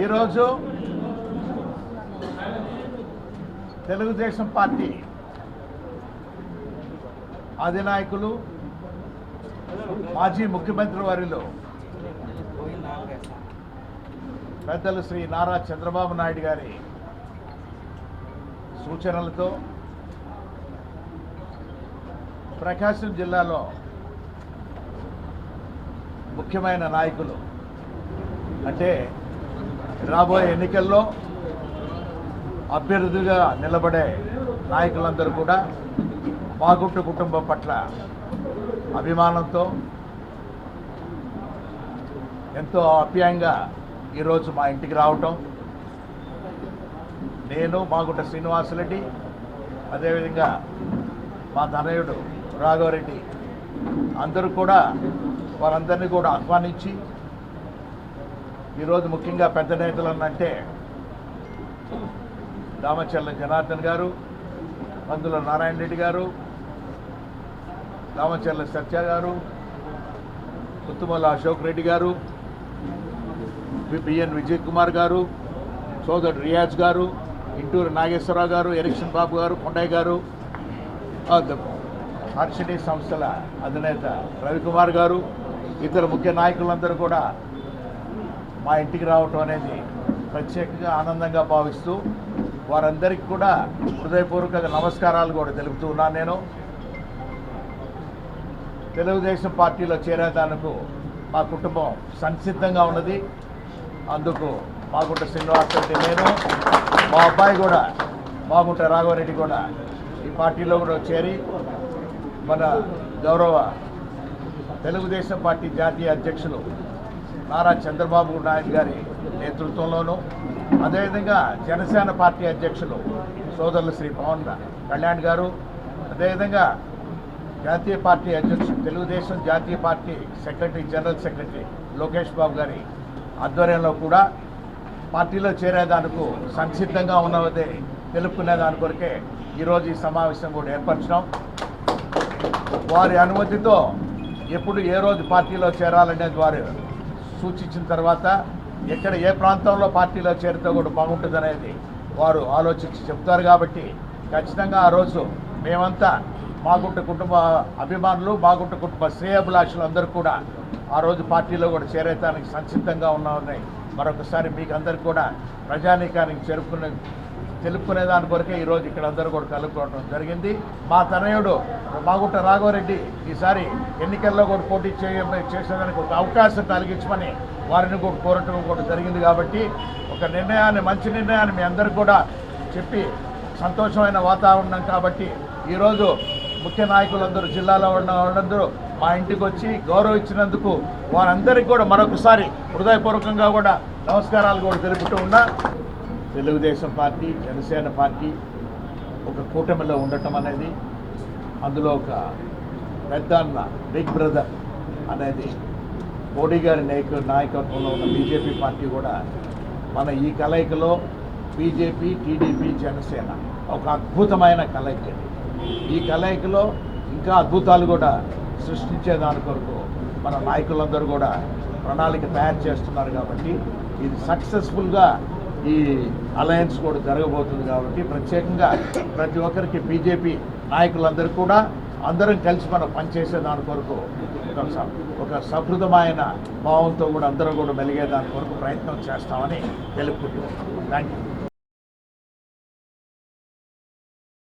ఈరోజు తెలుగుదేశం పార్టీ అధినాయకులు మాజీ ముఖ్యమంత్రి వర్యులు పెద్దలు శ్రీ నారా చంద్రబాబు నాయుడు గారి సూచనలతో ప్రకాశం జిల్లాలో ముఖ్యమైన నాయకులు అంటే రాబోయే ఎన్నికల్లో అభ్యర్థిగా నిలబడే నాయకులందరూ కూడా మాగుంట కుటుంబం పట్ల అభిమానంతో ఎంతో ఆప్యాయంగా ఈరోజు మా ఇంటికి రావటం, నేను మాగుంట శ్రీనివాసరెడ్డి, అదేవిధంగా మా తనయుడు రాఘవరెడ్డి అందరూ కూడా వారందరినీ కూడా ఆహ్వానించి ఈరోజు ముఖ్యంగా పెద్ద నేతలు అంటే దామచర్ల జనార్దన్ గారు, పందుల నారాయణ రెడ్డి గారు, దామచర్ల సత్య గారు, కుత్తుమల్ల అశోక్ రెడ్డి గారు, బిఎన్ విజయ్ కుమార్ గారు, సోదరుడు రియాజ్ గారు, ఇంటూరు నాగేశ్వరరావు గారు, ఎరిక్షన్ బాబు గారు, కొండయ్య గారు, హర్షిణి సంస్థల అధినేత రవికుమార్ గారు, ఇతర ముఖ్య నాయకులందరూ కూడా మా ఇంటికి రావటం అనేది ప్రత్యేకంగా ఆనందంగా భావిస్తూ వారందరికీ కూడా హృదయపూర్వక నమస్కారాలు కూడా తెలుపుతూ ఉన్నాను. నేను తెలుగుదేశం పార్టీలో చేరేదానికి మా కుటుంబం సంసిద్ధంగా ఉన్నది. అందుకు మాగుంట శ్రీనివాసరెడ్డి, నేను మా అబ్బాయి కూడా మాగుంట రాఘవరెడ్డి కూడా ఈ పార్టీలో కూడా చేరి మన గౌరవ తెలుగుదేశం పార్టీ జాతీయ అధ్యక్షులు నారా చంద్రబాబు నాయుడు గారి నేతృత్వంలోనూ, అదేవిధంగా జనసేన పార్టీ అధ్యక్షులు సోదరులు శ్రీ పవన్ కళ్యాణ్ గారు, అదేవిధంగా జాతీయ పార్టీ అధ్యక్షులు తెలుగుదేశం జాతీయ party secretary general secretary Lokesh Babu గారి ఆధ్వర్యంలో కూడా పార్టీలో చేరేదానికి సంసిద్ధంగా ఉన్నదే తెలుపుకునేదాని కొరకే ఈరోజు ఈ సమావేశం కూడా ఏర్పరచడం. వారి అనుమతితో ఎప్పుడు ఏ రోజు పార్టీలో చేరాలనేది వారు సూచించిన తర్వాత ఎక్కడ ఏ ప్రాంతంలో పార్టీలో చేరితే కూడా బాగుంటుందనేది వారు ఆలోచించి చెప్తారు. కాబట్టి ఖచ్చితంగా ఆ రోజు మేమంతా మాగుంట కుటుంబ అభిమానులు, మాగుంట కుటుంబ శ్రేయోభిలాషులు అందరూ కూడా ఆ రోజు పార్టీలో కూడా చేరేతానికి సంసిద్ధంగా ఉన్నామని మరొకసారి మీకు అందరికీ కూడా ప్రజానీకానికి తెలుపుకునే దాని కొరకే ఈరోజు ఇక్కడ అందరూ కూడా కలుపుకోవడం జరిగింది. మా తనయుడు మాగుంట రాఘవరెడ్డి ఈసారి ఎన్నికల్లో కూడా పోటీ చేసేదానికి ఒక అవకాశం కలిగించమని వారిని కూడా కోరటం కూడా జరిగింది. కాబట్టి ఒక నిర్ణయాన్ని, మంచి నిర్ణయాన్ని మీ అందరికీ కూడా చెప్పి సంతోషమైన వాతావరణం కాబట్టి ఈరోజు ముఖ్య నాయకులందరూ జిల్లాలో ఉన్న వాళ్ళందరూ మా ఇంటికి వచ్చి గౌరవించినందుకు వారందరికీ కూడా మరొకసారి హృదయపూర్వకంగా కూడా నమస్కారాలు కూడా తెలుపుతూ ఉన్నా. తెలుగుదేశం పార్టీ, జనసేన పార్టీ ఒక కూటమిలో ఉండటం అనేది, అందులో ఒక పెద్ద అన్న బిగ్ బ్రదర్ అనేది మోడీ గారి నాయకత్వంలో ఉన్న బీజేపీ పార్టీ కూడా మన ఈ కలయికలో బీజేపీ, టీడీపీ, జనసేన ఒక అద్భుతమైన కలయిక. ఈ కలయికలో ఇంకా అద్భుతాలు కూడా సృష్టించేదాని కొరకు మన నాయకులందరూ కూడా ప్రణాళిక తయారు చేస్తున్నారు. కాబట్టి ఇది సక్సెస్ఫుల్గా ఈ అలయన్స్ కూడా జరగబోతుంది. కాబట్టి ప్రత్యేకంగా ప్రతి ఒక్కరికి బీజేపీ నాయకులందరూ కూడా అందరం కలిసి మనం పనిచేసే దాని కొరకు ఒక సహృదమైన భావంతో కూడా అందరూ కూడా మెలిగేదాని కొరకు ప్రయత్నం చేస్తామని తెలుపుకుంటున్నాం. Thank you.